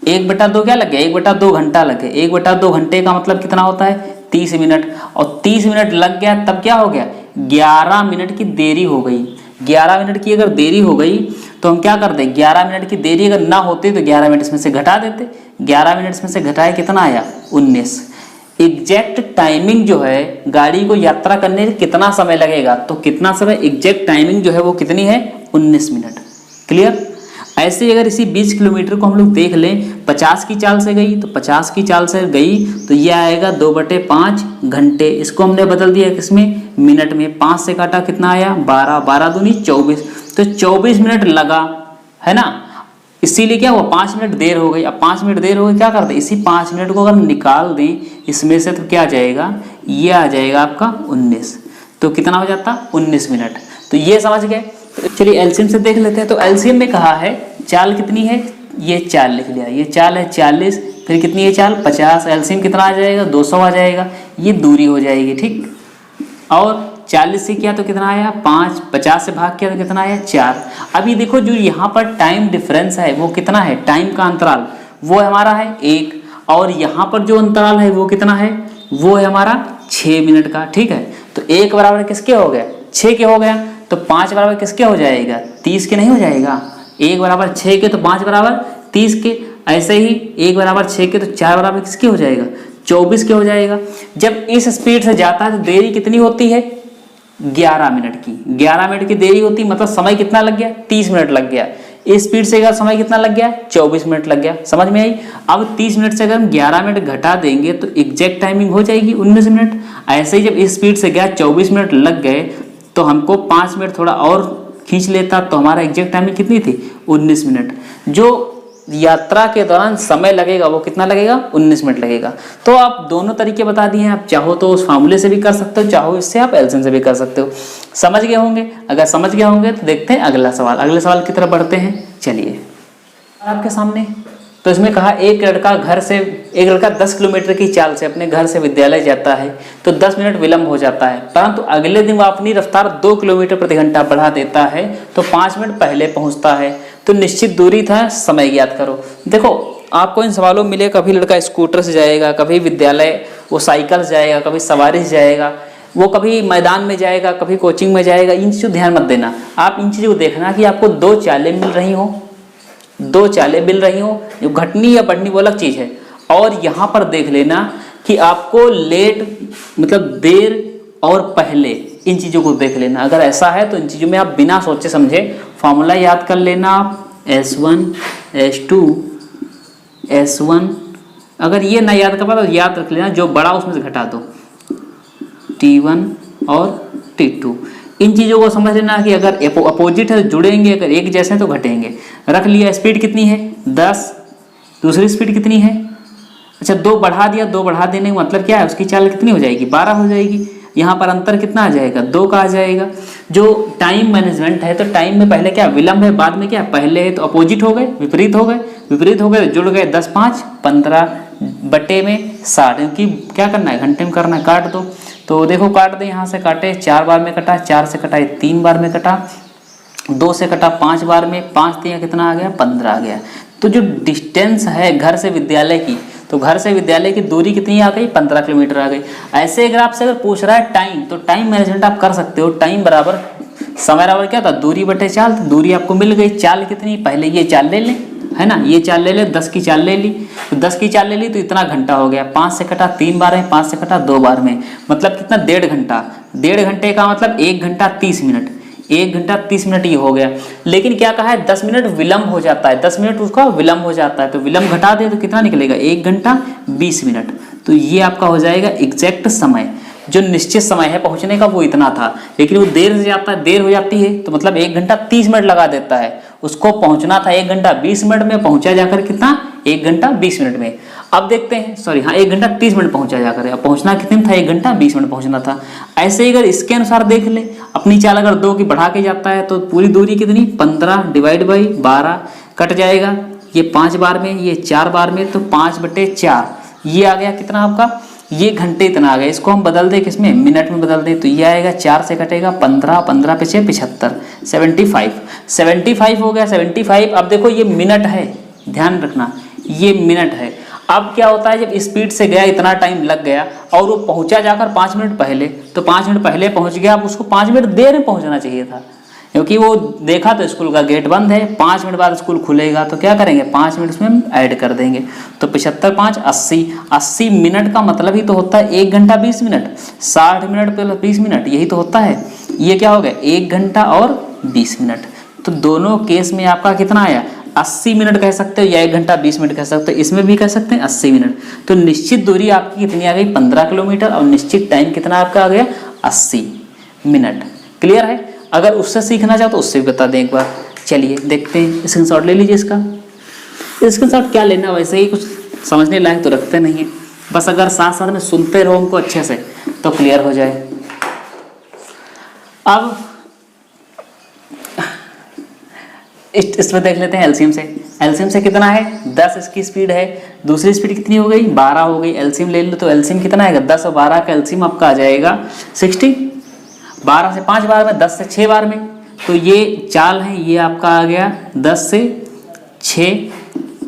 Speaker 1: 1/2 क्या लग गया, 1/2 घंटा लग गया। 1/2 घंटे का मतलब कितना होता है 30 मिनट, और 30 मिनट लग गया तब क्या हो गया 11 मिनट की देरी हो गई। 11 मिनट की अगर देरी हो गई तो हम क्या करते, 11 मिनट की देरी अगर ना होती तो 11 मिनट इसमें से घटा देते। 11 मिनट इसमें से घटाए कितना आया 19। एग्जैक्ट टाइमिंग जो है गाड़ी को यात्रा करने में कितना समय लगेगा, तो कितना समय, एग्जैक्ट टाइमिंग जो है वो कितनी है 19 मिनट। क्लियर। ऐसे अगर इसी 20 किलोमीटर को हम लोग देख लें, 50 की चाल से गई तो 50 की चाल से गई तो ये आएगा 2/5 घंटे। इसको हमने बदल दिया किसमें, मिनट में। 5 से काटा कितना आया 12, 12 दूनी 24, तो 24 मिनट लगा है ना। इसीलिए क्या हुआ 5 मिनट देर हो गई। अब 5 मिनट देर हो गई, क्या करते, इसी 5 मिनट को अगर निकाल दें इसमें से तो क्या आ जाएगा, ये आ जाएगा आपका 19। तो कितना हो जाता 19 मिनट। तो ये समझ गए। तो चलिए एलसीएम से देख लेते हैं। तो एलसीएम में कहा है चाल कितनी है, ये चाल लिख लिया, ये चाल है 40, फिर कितनी है चाल 50, एलसीएम कितना आ जाएगा 200 आ जाएगा, ये दूरी हो जाएगी। ठीक, और 40 से किया तो कितना आया 5, 50 से भाग किया तो कितना आया 4। अभी देखो जो यहाँ पर टाइम डिफरेंस है वो कितना है, टाइम का अंतराल वो हमारा है 1, और यहाँ पर जो अंतराल है वो कितना है, वो है हमारा 6 मिनट का। ठीक है, तो 1 बराबर किसके हो गया 6 के हो गया, तो 5 बराबर किसके हो जाएगा 30 के नहीं हो जाएगा। 1 बराबर 6 के तो 5 बराबर 30 के, ऐसे ही 1 बराबर 6 के तो 4 बराबर किसके हो जाएगा 24 के हो जाएगा। जब इस स्पीड से जाता है तो देरी कितनी होती है 11 मिनट की। 11 मिनट की देरी होती, मतलब समय कितना लग गया 30 मिनट लग गया। इस स्पीड से अगर समय कितना लग गया 24 मिनट लग गया। समझ में आई। अब 30 मिनट से अगर हम 11 मिनट घटा देंगे तो एग्जैक्ट टाइमिंग हो जाएगी 19 मिनट। ऐसे ही जब इस स्पीड से गया 24 मिनट लग गए तो हमको 5 मिनट थोड़ा और खींच लेता तो हमारा एग्जैक्ट टाइमिंग कितनी थी 19 मिनट। जो यात्रा के दौरान समय लगेगा वो कितना लगेगा 19 मिनट लगेगा। तो आप दोनों तरीके बता दिए हैं, आप चाहो तो उस फार्मूले से भी कर सकते हो, चाहो इससे आप एलसीएम से भी कर सकते हो। समझ गए होंगे। अगर समझ गए होंगे तो देखते हैं अगला सवाल। अगले सवाल की तरफ बढ़ते हैं। चलिए आपके सामने, तो इसमें कहा एक लड़का 10 किलोमीटर की चाल से अपने घर से विद्यालय जाता है तो 10 मिनट विलंब हो जाता है, परंतु अगले दिन वह अपनी रफ्तार 2 किलोमीटर प्रति घंटा बढ़ा देता है तो 5 मिनट पहले पहुंचता है। तो निश्चित दूरी था, समय ज्ञात करो। देखो आपको इन सवालों में मिले, कभी लड़का स्कूटर से जाएगा, कभी विद्यालय वो साइकिल से जाएगा, कभी सवारी से जाएगा, वो कभी मैदान में जाएगा, कभी कोचिंग में जाएगा। इन चीज़ों ध्यान मत देना। आप इन चीज़ों को देखना कि आपको 2 चालें मिल रही हो, 2 चालें मिल रही हो, जो घटनी या बढ़नी वो अलग चीज़ है। और यहाँ पर देख लेना कि आपको लेट मतलब देर और पहले, इन चीज़ों को देख लेना। अगर ऐसा है तो इन चीज़ों में आप बिना सोचे समझे फॉर्मूला याद कर लेना। आप S1 S2 S1, अगर ये ना याद कर पाए तो याद रख लेना जो बड़ा उसमें से घटा दो, T1 और T2। इन चीज़ों को समझ लेना कि अगर अपोजिट है तो जुड़ेंगे, अगर एक जैसे हैं तो घटेंगे। रख लिया। स्पीड कितनी है 10, दूसरी स्पीड कितनी है, अच्छा 2 बढ़ा दिया। 2 बढ़ा देने का मतलब क्या है, उसकी चाल कितनी हो जाएगी 12 हो जाएगी। यहाँ पर अंतर कितना आ जाएगा 2 का आ जाएगा। जो टाइम मैनेजमेंट है तो टाइम में पहले क्या विलंब है, बाद में क्या पहले है, तो अपोजिट हो गए, विपरीत हो गए। विपरीत हो गए तो जुड़ गए, 10 5 15 बटे में 60, क्योंकि क्या करना है, घंटे में करना है, काट दो। तो देखो काट दे, यहाँ से काटे, 4 बार में कटा, 4 से कटा 3 बार में कटा, 2 से कटा 5 बार में, 5 3 कितना आ गया, 15 आ गया। तो जो डिस्टेंस है घर से विद्यालय की, तो घर से विद्यालय की दूरी कितनी आ गई, 15 किलोमीटर आ गई। ऐसे अगर आपसे अगर पूछ रहा है टाइम, तो टाइम मैनेजमेंट आप कर सकते हो। टाइम बराबर समय बराबर क्या था, दूरी बटे चाल। तो दूरी आपको मिल गई, चाल कितनी, पहले ये चाल ले लें, है ना, ये चाल ले ले, 10 की चाल ले ली, तो 10 की चाल ले ली तो इतना घंटा हो गया। 5 से कटा 3 बार में, 5 से कटा 2 बार में, मतलब कितना, 1.5 घंटा। 1.5 घंटे का मतलब 1 घंटा 30 मिनट, 1 घंटा 30 मिनट ये हो गया। लेकिन क्या कहा है, 10 मिनट विलंब हो जाता है, 10 मिनट उसका विलंब हो जाता है, तो विलंब घटा दे तो कितना निकलेगा, 1 घंटा 20 मिनट। तो ये आपका हो जाएगा एग्जैक्ट समय। जो निश्चित समय है पहुंचने का वो इतना था, लेकिन वो देर से जाता है, देर हो जाती है, तो मतलब 1 घंटा 30 मिनट लगा देता है। उसको पहुंचना था 1 घंटा 20 मिनट में, पहुंचा जाकर कितना, 1 घंटा 20 मिनट में। अब देखते हैं, सॉरी हाँ, 1 घंटा 30 मिनट पहुंचा जाकर, अब पहुंचना कितने में था, 1 घंटा 20 मिनट पहुंचना था। ऐसे ही अगर इसके अनुसार देख ले, अपनी चाल अगर 2 की बढ़ा के जाता है तो पूरी दूरी कितनी, 15 डिवाइड बाई 12 कट जाएगा, ये 5 बार में, ये 4 बार में, तो 5/4 ये आ गया कितना आपका, ये घंटे इतना आ गया। इसको हम बदल दें किसमें, मिनट में बदल दें, तो ये आएगा 4 से कटेगा 15, 15 पीछे 75, 75 हो गया, 75। अब देखो ये मिनट है, ध्यान रखना ये मिनट है। अब क्या होता है, जब स्पीड से गया, इतना टाइम लग गया और वो पहुंचा जाकर 5 मिनट पहले, तो 5 मिनट पहले पहुंच गया। अब उसको 5 मिनट देर में पहुंचना चाहिए था, क्योंकि वो देखा तो स्कूल का गेट बंद है, 5 मिनट बाद स्कूल खुलेगा, तो क्या करेंगे, 5 मिनट उसमें ऐड कर देंगे। तो 75 5 80, 80 मिनट का मतलब ही तो होता है 1 घंटा 20 मिनट, 60 मिनट प्लस 20 मिनट, यही तो होता है। ये क्या हो गया, 1 घंटा और 20 मिनट। तो दोनों केस में आपका कितना आया, 80 मिनट कह सकते हो या 1 घंटा 20 मिनट कह सकते हो, इसमें भी कह सकते हैं 80 मिनट। तो निश्चित दूरी आपकी कितनी आ गई, 15 किलोमीटर, और निश्चित टाइम कितना आपका आ गया, 80 मिनट। क्लियर है। अगर उससे सीखना चाहो तो उससे भी बता दें एक बार। चलिए देखते हैं, स्क्रीनशॉट ले लीजिए इसका। स्क्रीनशॉट क्या लेना, वैसे ही कुछ समझने लायक तो रखते नहीं है, बस अगर साथ साथ में सुनते रहो उनको अच्छे से तो क्लियर हो जाए। अब इसमें देख लेते हैं एलसीएम से। एलसीएम से कितना है, 10 इसकी स्पीड है, दूसरी स्पीड कितनी हो गई, 12 हो गई। एलसीएम ले लो तो एलसीएम कितना आएगा, 10 और 12 का एलसीएम आपका आ जाएगा 60। 12 से 5 बार में, 10 से 6 बार में, तो ये चाल है, ये आपका आ गया 10 से 6,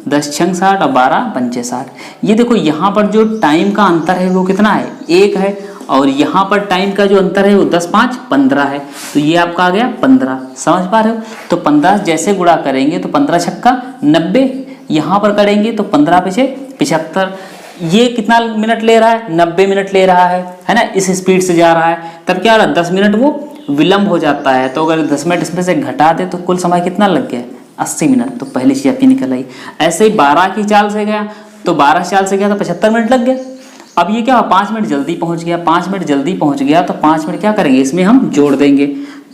Speaker 1: 10 6 60 और 12 5 60। ये देखो यहाँ पर जो टाइम का अंतर है वो कितना है, 1 है, और यहाँ पर टाइम का जो अंतर है वो 10 5 15 है, तो ये आपका आ गया 15। समझ पा रहे हो। तो 15 जैसे गुणा करेंगे तो 15 छक्का 90, यहाँ पर करेंगे तो 15 पीछे 75। ये कितना मिनट ले रहा है, 90 मिनट ले रहा है ना, इस स्पीड से जा रहा है। तब क्या हो रहा है, 10 मिनट वो विलंब हो जाता है। तो अगर 10 मिनट इसमें से घटा दे तो कुल समय कितना लग गया, 80 मिनट। तो पहली चीज आपकी निकल आई। ऐसे ही 12 की चाल से गया तो 12 चाल से गया तो 75 मिनट लग गया। अब ये क्या हुआ, 5 मिनट जल्दी पहुंच गया, 5 मिनट जल्दी पहुंच गया, तो 5 मिनट क्या करेंगे, इसमें हम जोड़ देंगे,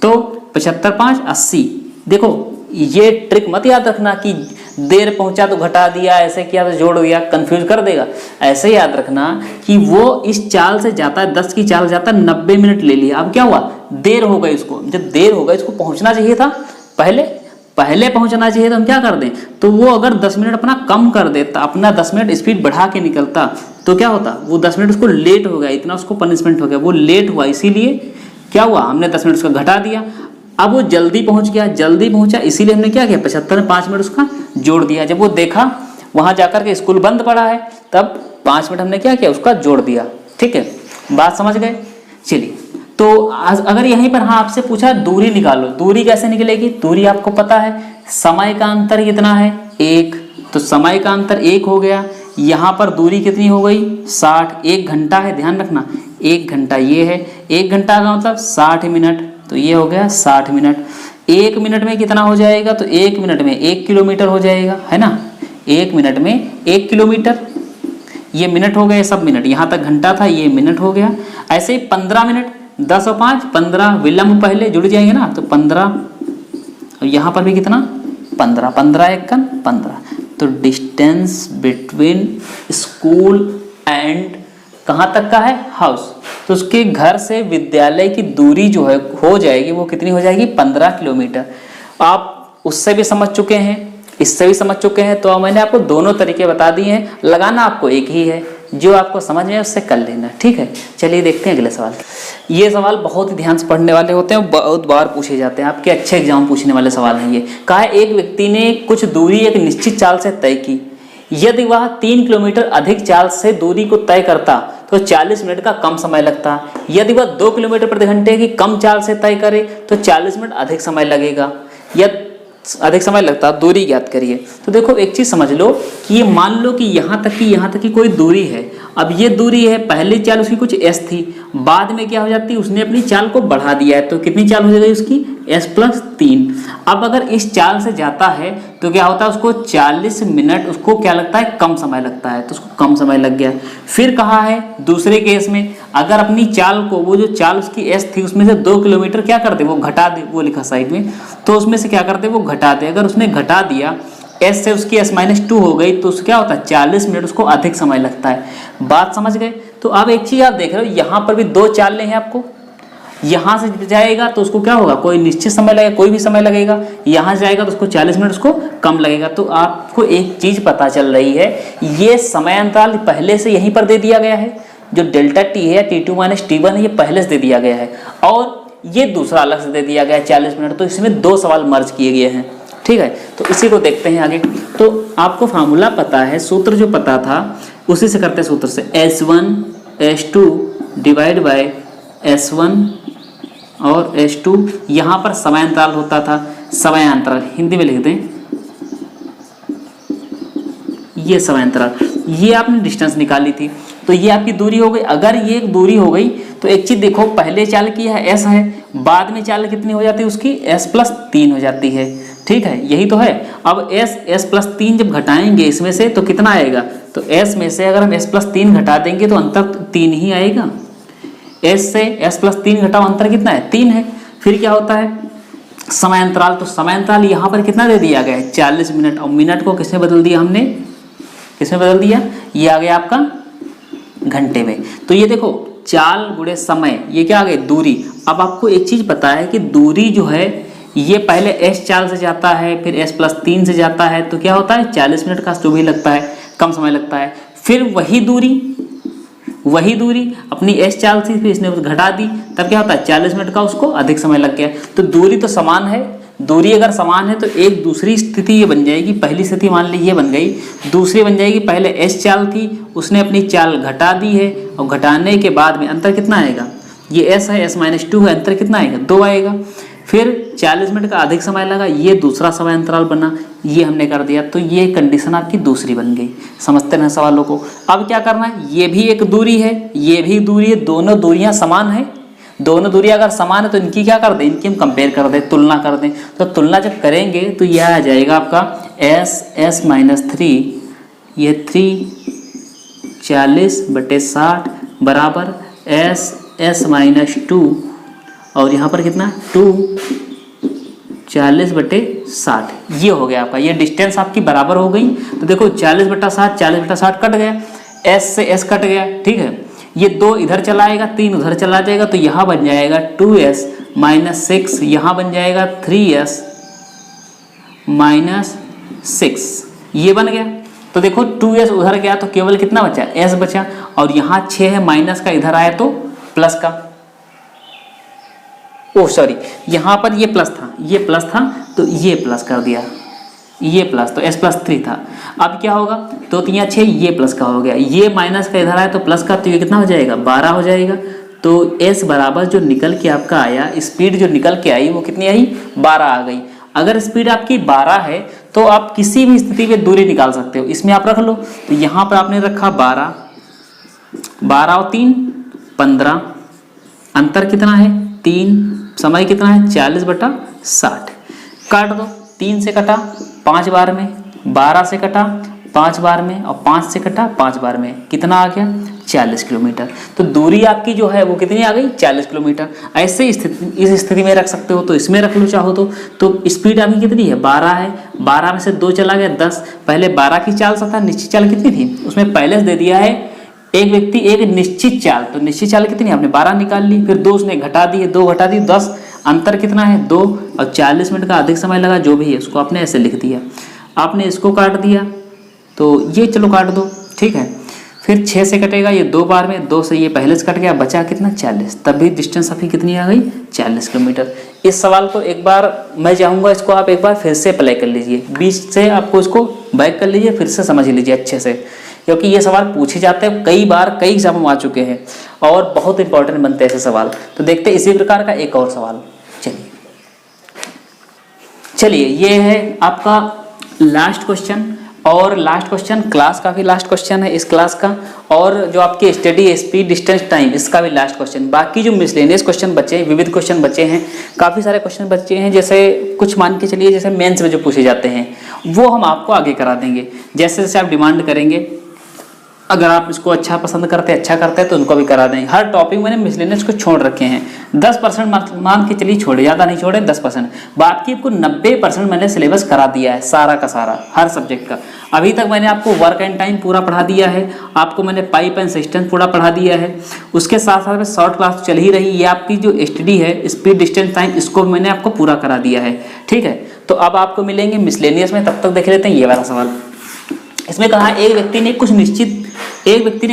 Speaker 1: तो 75 5 80। देखो ये ट्रिक मत याद रखना कि देर पहुंचा तो घटा दिया, ऐसे किया तो जोड़ दिया, कंफ्यूज कर देगा। ऐसे याद रखना कि वो इस चाल से जाता है, 10 की चाल जाता है, 90 मिनट ले लिया। अब क्या हुआ, देर हो गई इसको। जब देर हो गई, इसको पहुंचना चाहिए था पहले पहुंचना चाहिए, तो हम क्या कर दें, तो वो अगर 10 मिनट अपना कम कर देता, अपना 10 मिनट स्पीड बढ़ा के निकलता, तो क्या होता, वो 10 मिनट उसको लेट हो गया, इतना उसको पनिशमेंट हो गया, वो लेट हुआ, इसीलिए क्या हुआ, हमने 10 मिनट उसका घटा दिया। अब वो जल्दी पहुंच गया, जल्दी पहुंचा, इसीलिए हमने क्या किया, 75 में 5 मिनट उसका जोड़ दिया। जब वो देखा वहां जाकर के स्कूल बंद पड़ा है, तब 5 मिनट हमने क्या किया, उसका जोड़ दिया। ठीक है, बात समझ गए। चलिए, तो अगर यहीं पर हाँ आपसे पूछा दूरी निकालो, दूरी कैसे निकलेगी, दूरी आपको पता है, समय का अंतर कितना है 1, तो समय का अंतर 1 हो गया। यहाँ पर दूरी कितनी हो गई 60, 1 घंटा है, ध्यान रखना 1 घंटा ये है, 1 घंटा का मतलब 60 मिनट, तो ये हो गया 60 मिनट। 1 मिनट में कितना हो जाएगा, तो 1 मिनट में 1 किलोमीटर हो जाएगा, है ना, 1 मिनट में 1 किलोमीटर। ये मिनट हो गए सब मिनट, यहाँ तक घंटा था, ये मिनट हो गया। ऐसे ही 15 मिनट, 10 और 5 15, विलंब पहले जुड़ जाएंगे ना, तो 15, और यहाँ पर भी कितना 15, 15 1 15। तो डिस्टेंस बिटवीन स्कूल एंड कहाँ तक का है, हाउस, तो उसके घर से विद्यालय की दूरी जो है हो जाएगी, वो कितनी हो जाएगी 15 किलोमीटर। आप उससे भी समझ चुके हैं, इससे भी समझ चुके हैं। तो अब मैंने आपको दोनों तरीके बता दिए हैं, लगाना आपको एक ही है, जो आपको समझ में उससे कर लेना, ठीक है। चलिए देखते हैं अगले सवाल। ये सवाल बहुत ही ध्यान से पढ़ने वाले होते हैं, बहुत बार पूछे जाते हैं, आपके अच्छे एग्जाम पूछने वाले सवाल हैं ये। कहा है एक व्यक्ति ने कुछ दूरी एक निश्चित चाल से तय की, यदि वह 3 किलोमीटर अधिक चाल से दूरी को तय करता तो 40 मिनट का कम समय लगता। यदि वह 2 किलोमीटर प्रति घंटे की कम चाल से तय करे तो 40 मिनट अधिक समय लगेगा, या अधिक समय लगता। दूरी ज्ञात करिए। तो देखो एक चीज समझ लो कि ये मान लो कि यहाँ तक की कोई दूरी है। अब ये दूरी है, पहली चाल उसकी कुछ s थी, बाद में क्या हो जाती है, उसने अपनी चाल को बढ़ा दिया है, तो कितनी चाल हो जाएगी उसकी s+3। अब अगर इस चाल से जाता है तो क्या होता है, उसको 40 मिनट उसको क्या लगता है, कम समय लगता है, तो उसको कम समय लग गया। फिर कहा है दूसरे केस में, अगर अपनी चाल को, वो जो चाल उसकी s थी उसमें से 2 किलोमीटर क्या कर दे, वो घटा दे, वो लिखा साइड में, तो उसमें से क्या कर दे, वो घटा दे। अगर उसने घटा दिया, s से उसकी s-2 हो गई, तो क्या होता है, 40 मिनट उसको अधिक समय लगता है। बात समझ गए। तो अब एक चीज आप देख रहे हो, यहाँ पर भी 2 चालें हैं आपको, यहाँ से जाएगा तो उसको क्या होगा, कोई निश्चित समय लगेगा, कोई भी समय लगेगा, यहाँ से जाएगा तो उसको 40 मिनट उसको कम लगेगा। तो आपको एक चीज पता चल रही है, ये समय अंतराल पहले से यहीं पर दे दिया गया है, जो डेल्टा टी है, t2 - t1 है, ये पहले से दे दिया गया है, और ये दूसरा अलग से दे दिया गया है 40 मिनट। तो इसमें 2 सवाल मर्ज किए गए हैं, ठीक है। तो इसी को देखते हैं आगे। तो आपको फार्मूला पता है, सूत्र जो पता था उसी से करते हैं, सूत्र से S1 S2 divide by S1 और S2। यहाँ पर समय अंतराल होता था, समय अंतराल हिंदी में लिख दें, ये समय अंतराल, ये आपने डिस्टेंस निकाली थी, तो ये आपकी दूरी हो गई। अगर ये एक दूरी हो गई तो एक चीज देखो, पहले चाल की है s है, बाद में चाल कितनी हो जाती है उसकी, s+3 हो जाती है, ठीक है, यही तो है। अब s+3 जब घटाएंगे इसमें से तो कितना आएगा, तो s में से अगर हम s+3 घटा देंगे तो अंतर 3 ही आएगा। s से s+3 घटाओ, अंतर कितना है, 3 है। फिर क्या होता है, समय अंतराल, तो समय अंतराल यहाँ पर कितना दे दिया गया है, 40 मिनट, और मिनट को किसमें बदल दिया हमने, किसमें बदल दिया, ये आ गया आपका घंटे में। तो ये देखो, चाल गुणे समय, ये क्या आ गई, दूरी। अब आपको एक चीज पता है कि दूरी जो है, ये पहले s चाल से जाता है, फिर s+3 से जाता है, तो क्या होता है, 40 मिनट का जो भी लगता है, कम समय लगता है। फिर वही दूरी अपनी s चाल से फिर इसने घटा दी, तब क्या होता है, 40 मिनट का उसको अधिक समय लग गया। तो दूरी तो समान है, दूरी अगर समान है तो एक दूसरी स्थिति ये बन जाएगी, पहली स्थिति मान ली ये बन गई, दूसरी बन जाएगी, पहले s चाल थी, उसने अपनी चाल घटा दी है, और घटाने के बाद में अंतर कितना आएगा, ये s है, s-2 है, अंतर कितना आएगा, 2 आएगा। फिर 40 मिनट का अधिक समय लगा, ये दूसरा समय अंतराल बना, ये हमने कर दिया। तो ये कंडीशन आपकी दूसरी बन गई। समझते हैं सवालों को। अब क्या करना है, ये भी एक दूरी है, ये भी दूरी है, दोनों दूरियां समान है। दोनों दूरियां अगर समान है तो इनकी क्या कर दें, इनकी हम कंपेयर कर दें, तुलना कर दें। तो तुलना जब करेंगे तो यह आ जाएगा आपका s-3, ये 3 40/60 बराबर s-2, और यहाँ पर कितना 2 40/60, ये हो गया आपका। ये डिस्टेंस आपकी बराबर हो गई। तो देखो 40/60, 40/60 कट गया, s से s कट गया, ठीक है। ये 2 इधर चला आएगा, 3 उधर चला जाएगा, तो यहाँ बन जाएगा 2s - 6, यहाँ बन जाएगा 3s - 6, ये बन गया। तो देखो 2s उधर गया तो केवल कितना बचा, s बचा, और यहाँ 6 है, माइनस का इधर आया तो प्लस का, ओह सॉरी, यहाँ पर ये प्लस था, ये प्लस था, तो ये प्लस कर दिया, ये प्लस, तो s+3 था। अब क्या होगा, 2 × 3 = 6, ये प्लस का हो गया, ये माइनस का इधर आया तो प्लस का, तो ये कितना हो जाएगा, 12 हो जाएगा। तो s बराबर जो निकल के आपका आया, स्पीड जो निकल के आई वो कितनी आई, 12 आ गई। अगर स्पीड आपकी 12 है तो आप किसी भी स्थिति में दूरी निकाल सकते हो, इसमें आप रख लो। तो यहाँ पर आपने रखा 12 और 3 15, अंतर कितना है 3, समय कितना है 40/60, काट दो, 3 से कटा 5 बार में, 12 से कटा 5 बार में, और 5 से कटा 5 बार में, कितना आ गया 40 किलोमीटर। तो दूरी आपकी जो है वो कितनी आ गई, 40 किलोमीटर। ऐसे इस स्थिति में रख सकते हो, तो इसमें रख लो चाहो तो स्पीड आपकी कितनी है, 12 है, 12 में से 2 चला गया 10। पहले 12 की चाल से था, निश्चित चाल कितनी थी, उसमें पहले से दे दिया है एक व्यक्ति एक निश्चित चाल, तो निश्चित चाल कितनी है, आपने 12 निकाल ली, फिर 2 उसने घटा दी, 2 घटा दी 10, अंतर कितना है 2, और 40 मिनट का अधिक समय लगा, जो भी है उसको आपने ऐसे लिख दिया। आपने इसको काट दिया तो ये चलो काट दो, ठीक है। फिर 6 से कटेगा ये 2 बार में, 2 से ये पहले से कट गया, बचा कितना 40, तब भी डिस्टेंस आपकी कितनी आ गई 40 किलोमीटर। इस सवाल को एक बार मैं चाहूँगा इसको आप एक बार फिर से अप्लाई कर लीजिए, बीच से आपको इसको बैक कर लीजिए, फिर से समझ लीजिए अच्छे से, क्योंकि ये सवाल पूछे जाते हैं कई बार, कई एग्जाम में आ चुके हैं और बहुत इंपॉर्टेंट बनते हैं ऐसे सवाल। तो देखते हैं इसी प्रकार का एक और सवाल। चलिए ये है आपका लास्ट क्वेश्चन, और लास्ट क्वेश्चन क्लास का भी लास्ट क्वेश्चन है इस क्लास का, और जो आपके स्टडी स्पीड डिस्टेंस टाइम इसका भी लास्ट क्वेश्चन। बाकी जो मिसलेनियस क्वेश्चन बचे हैं, विविध क्वेश्चन बचे हैं, काफ़ी सारे क्वेश्चन बचे हैं, जैसे कुछ मान के चलिए जैसे मेंस में जो पूछे जाते हैं वो हम आपको आगे करा देंगे, जैसे जैसे आप डिमांड करेंगे। अगर आप इसको अच्छा पसंद करते हैं, अच्छा करते हैं तो उनको भी करा देंगे। हर टॉपिक मैंने मिसलेनियस को छोड़ रखे हैं, 10% मान के चलिए छोड़े, ज़्यादा नहीं छोड़े 10%, बाकी आपको 90% मैंने सिलेबस करा दिया है सारा का सारा, हर सब्जेक्ट का। अभी तक मैंने आपको वर्क एंड टाइम पूरा पढ़ा दिया है, आपको मैंने पाइप एंड सिस्टम पूरा पढ़ा दिया है, उसके साथ साथ में शॉर्ट क्लास चल ही रही, ये आपकी जो स्टडी है स्पीड डिस्टेंस टाइम इसको मैंने आपको पूरा करा दिया है, ठीक है। तो अब आपको मिलेंगे मिसलेनियस में, तब तक देख लेते हैं ये वाला सवाल। इसमें कहा एक व्यक्ति ने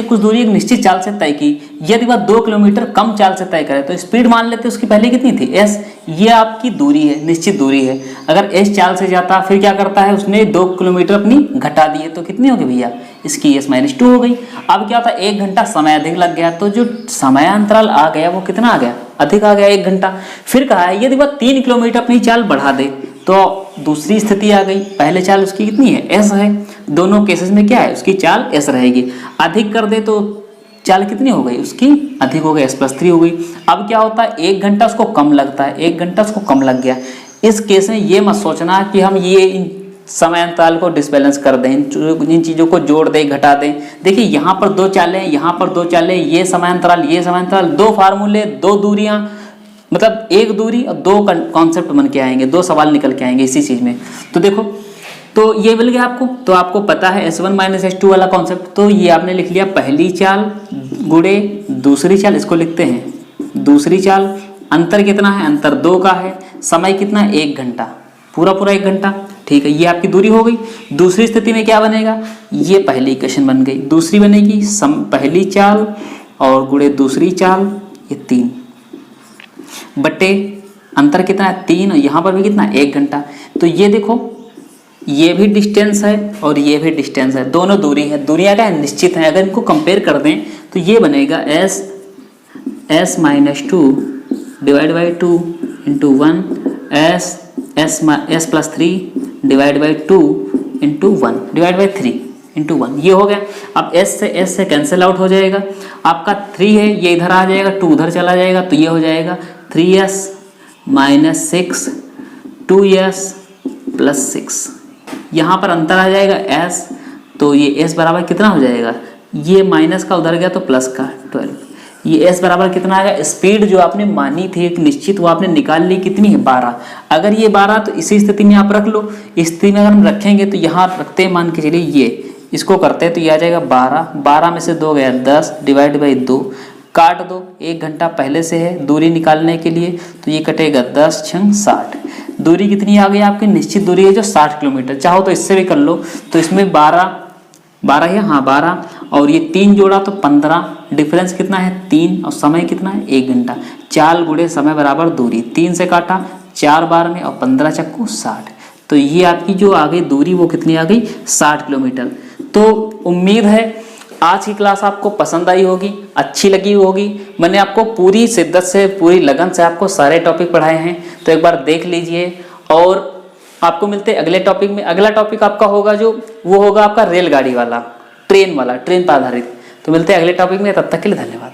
Speaker 1: कुछ दूरी एक निश्चित चाल से तय की, यदि वह 2 किलोमीटर कम चाल से तय करे तो स्पीड मान लेते उसकी पहले कितनी थी s, ये आपकी दूरी है, निश्चित दूरी है। अगर s चाल से जाता फिर क्या करता है, उसने 2 किलोमीटर अपनी घटा दी है, तो कितनी होगी भैया इसकी s-2 हो गई। अब क्या होता है 1 घंटा समय अधिक लग गया, तो जो समय अंतराल आ गया वो कितना आ गया, अधिक आ गया 1 घंटा। फिर कहा है यदि वह 3 किलोमीटर अपनी चाल बढ़ा दे तो दूसरी स्थिति आ गई, पहले चाल उसकी कितनी है s है, दोनों केसेस में क्या है उसकी चाल s रहेगी। अधिक कर दे तो चाल कितनी हो गई उसकी अधिक हो गई, s+3 हो गई। अब क्या होता है 1 घंटा उसको कम लगता है, 1 घंटा उसको कम लग गया। इस केस में ये मत सोचना कि हम ये इन समय अंतराल को डिसबैलेंस कर दें, इन चीज़ों को जोड़ दें घटा दें। देखिए यहाँ पर 2 चालें, यहाँ पर 2 चालें, ये समय अंतराल, 2 फार्मूले, 2 दूरियाँ, मतलब 1 दूरी और 2 कॉन्सेप्ट बन के आएंगे, 2 सवाल निकल के आएंगे इसी चीज़ में। तो देखो, तो ये मिल गया आपको, तो आपको पता है s1 - s2 वाला कॉन्सेप्ट, तो ये आपने लिख लिया पहली चाल गुणे दूसरी चाल, इसको लिखते हैं दूसरी चाल। अंतर कितना है, अंतर 2 का है, समय कितना है 1 घंटा, पूरा 1 घंटा, ठीक है। ये आपकी दूरी हो गई। दूसरी स्थिति में क्या बनेगा, ये पहली इक्वेशन बन गई, दूसरी बनेगी पहली चाल और गुणे दूसरी चाल, ये 3 बटे अंतर कितना है 3, और यहाँ पर भी कितना 1 घंटा। तो ये देखो ये भी डिस्टेंस है और ये भी डिस्टेंस है, दोनों दूरी है, दूरियां क्या है निश्चित है। अगर इनको कंपेयर कर दें तो ये बनेगा s-2 divide by 2 into 1 s+3 divide by 2 into 1 divide by 3 into 1, ये हो गया। अब s से कैंसिल आउट हो जाएगा, आपका 3 है ये इधर आ जाएगा, 2 उधर चला जाएगा, तो ये हो जाएगा 3s - 6 2s + 6। यहाँ पर अंतर आ जाएगा s, तो ये s बराबर कितना हो जाएगा, ये माइनस का उधर गया तो प्लस का 12, ये s बराबर कितना आएगा, स्पीड जो आपने मानी थी एक निश्चित वो आपने निकाल ली, कितनी है 12। अगर ये 12 तो इसी स्थिति में आप रख लो, इस स्थिति में अगर हम रखेंगे तो यहाँ रखते हैं, मान के चलिए ये इसको करते हैं तो ये आ जाएगा 12 में से 2 गया 10 डिवाइड बाई 2, काट दो, 1 घंटा पहले से है दूरी निकालने के लिए, तो ये कटेगा 10 × 60। दूरी कितनी आ गई आपकी, निश्चित दूरी है जो 60 किलोमीटर, चाहो तो इससे भी कर लो। तो इसमें 12 है, हाँ 12, और ये 3 जोड़ा तो 15, डिफरेंस कितना है 3, और समय कितना है 1 घंटा। चाल गुणे समय बराबर दूरी, 3 से काटा 4 बार में और 15 चक्कू 60, तो ये आपकी जो आ गई दूरी वो कितनी आ गई 60 किलोमीटर। तो उम्मीद है आज की क्लास आपको पसंद आई होगी, अच्छी लगी होगी। मैंने आपको पूरी शिद्दत से, पूरी लगन से आपको सारे टॉपिक पढ़ाए हैं, तो एक बार देख लीजिए। और आपको मिलते हैं अगले टॉपिक में। अगला टॉपिक आपका होगा जो वो होगा आपका रेलगाड़ी वाला, ट्रेन पर आधारित। तो मिलते हैं अगले टॉपिक में, तब तक के लिए धन्यवाद।